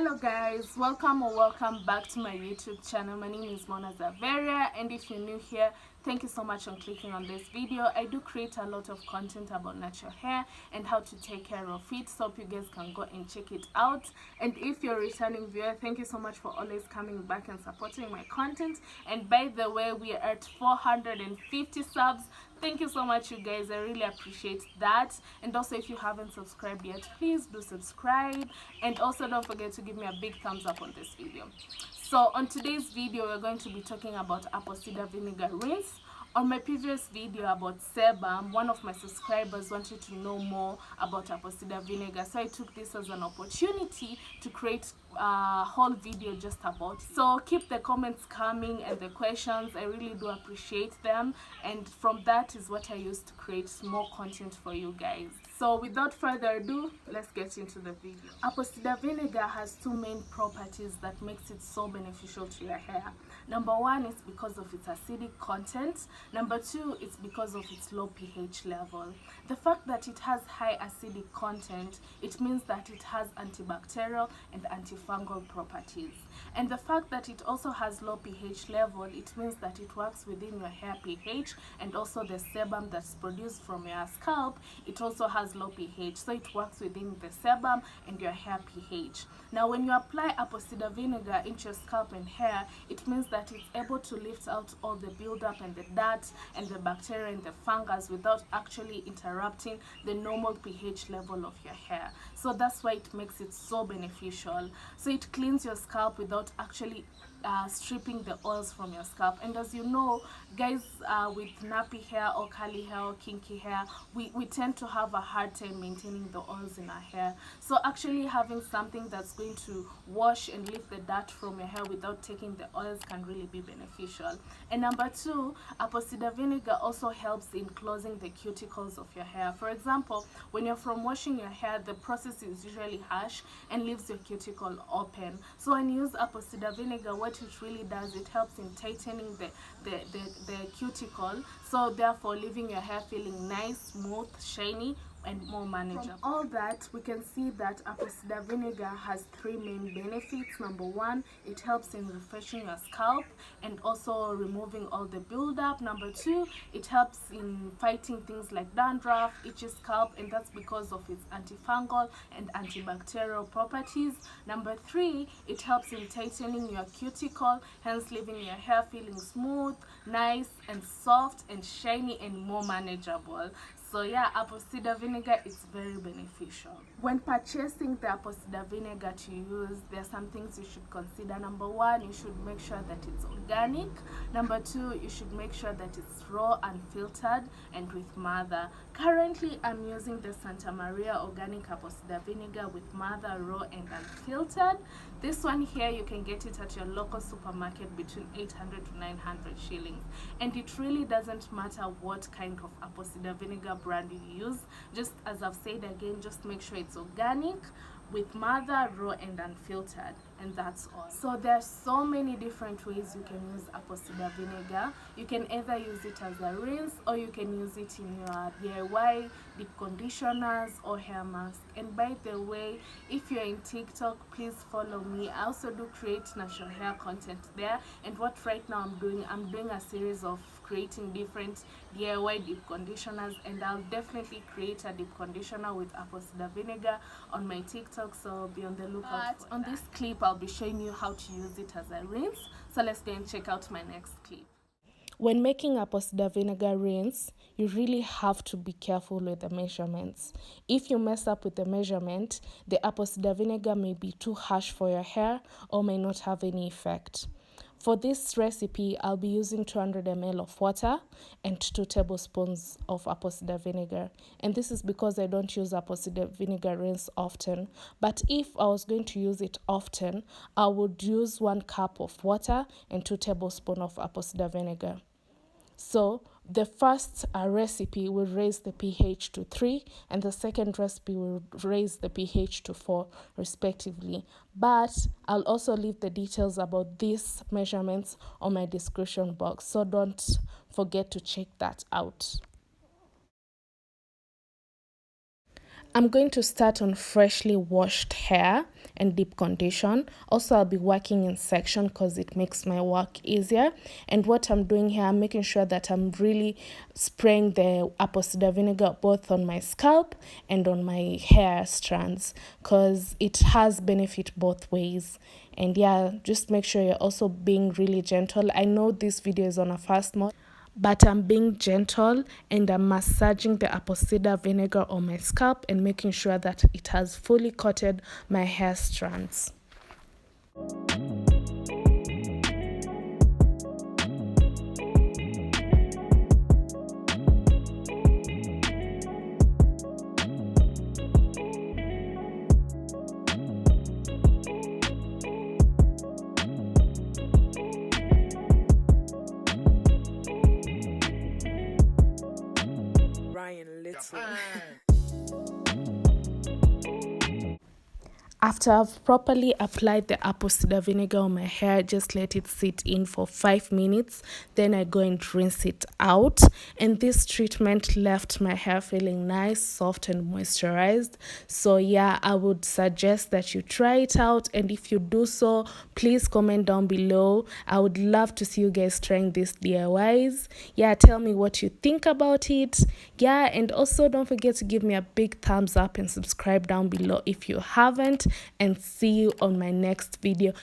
Hello guys, welcome back to my YouTube channel. My name is Mona Zaveria, and if you're new here, thank you so much for clicking on this video. I do create a lot of content about natural hair and how to take care of it, so hope you guys can go and check it out. And if you're a returning viewer, thank you so much for always coming back and supporting my content. And by the way, we are at 450 subs. Thank you so much, you guys. I really appreciate that. And also, if you haven't subscribed yet, please do subscribe. And also, don't forget to give me a big thumbs up on this video. So on today's video, we're going to be talking about apple cider vinegar rinse. On my previous video about sebum, one of my subscribers wanted to know more about apple cider vinegar, so I took this as an opportunity to create a whole video just about it. So keep the comments coming and the questions. I really do appreciate them, and from that is what I use to create more content for you guys. So without further ado, let's get into the video. Apple cider vinegar has two main properties that makes it so beneficial to your hair. Number one is because of its acidic content. Number two, it's because of its low pH level. The fact that it has high acidic content, it means that it has antibacterial and antifungal properties. And the fact that it also has low pH level, it means that it works within your hair pH, and also the sebum that's produced from your scalp, it also has low pH, so it works within the sebum and your hair pH. Now when you apply apple cider vinegar into your scalp and hair, it means that it's able to lift out all the buildup and the dirt and the bacteria and the fungus without actually interrupting the normal pH level of your hair. So that's why it makes it so beneficial. So it cleans your scalp without actually stripping the oils from your scalp. And as you know, guys, with nappy hair or curly hair or kinky hair, we tend to have a hard time maintaining the oils in our hair. So actually having something that's going to wash and lift the dirt from your hair without taking the oils can really be beneficial. And number two, apple cider vinegar also helps in closing the cuticles of your hair. For example, when you're from washing your hair, the process is usually harsh and leaves your cuticle open. So when you use apple cider vinegar, what it really does, it helps in tightening the cuticle, so therefore leaving your hair feeling nice, smooth, shiny, and more manageable. From all that, we can see that apple cider vinegar has three main benefits. Number one, it helps in refreshing your scalp and also removing all the buildup. Number two, it helps in fighting things like dandruff, itchy scalp, and that's because of its antifungal and antibacterial properties. Number three, it helps in tightening your cuticle, hence leaving your hair feeling smooth, nice, and soft, and shiny, and more manageable. So yeah, apple cider vinegar is very beneficial. When purchasing the apple cider vinegar to use, there are some things you should consider. Number one, you should make sure that it's organic. Number two, you should make sure that it's raw, unfiltered, and with mother. Currently, I'm using the Santa Maria organic apple cider vinegar with mother, raw, and unfiltered. This one here, you can get it at your local supermarket between 800 to 900 shillings. And it really doesn't matter what kind of apple cider vinegar brand you use. Just as I've said again, just make sure it's organic, with mother, raw, and unfiltered, and that's all. So there's so many different ways you can use apple cider vinegar. You can either use it as a rinse, or you can use it in your DIY deep conditioners or hair mask. And by the way, if you're in TikTok, please follow me. I also do create natural hair content there, and what right now I'm doing a series of creating different DIY deep conditioners, and I'll definitely create a deep conditioner with apple cider vinegar on my TikTok, so be on the lookout. But on this clip, I'll be showing you how to use it as a rinse. So let's go and check out my next clip. When making apple cider vinegar rinse, you really have to be careful with the measurements. If you mess up with the measurement, the apple cider vinegar may be too harsh for your hair or may not have any effect. For this recipe, I'll be using 200 ml of water and 2 tablespoons of apple cider vinegar. And this is because I don't use apple cider vinegar rinse often. But if I was going to use it often, I would use 1 cup of water and 2 tablespoons of apple cider vinegar. So the first recipe will raise the pH to 3, and the second recipe will raise the pH to 4 respectively. But I'll also leave the details about these measurements on my description box, so don't forget to check that out. I'm going to start on freshly washed hair and deep condition. Also, I'll be working in section because it makes my work easier. And what I'm doing here, I'm making sure that I'm really spraying the apple cider vinegar both on my scalp and on my hair strands because it has benefit both ways. And yeah, just make sure you're also being really gentle. I know this video is on a fast mode, but I'm being gentle and I'm massaging the apple cider vinegar on my scalp and making sure that it has fully coated my hair strands. After I've properly applied the apple cider vinegar on my hair, just let it sit in for 5 minutes. Then I go and rinse it out. And this treatment left my hair feeling nice, soft, and moisturized. So yeah, I would suggest that you try it out. And if you do so, please comment down below. I would love to see you guys trying these DIYs. Yeah, tell me what you think about it. Yeah, and also don't forget to give me a big thumbs up and subscribe down below if you haven't. And see you on my next video.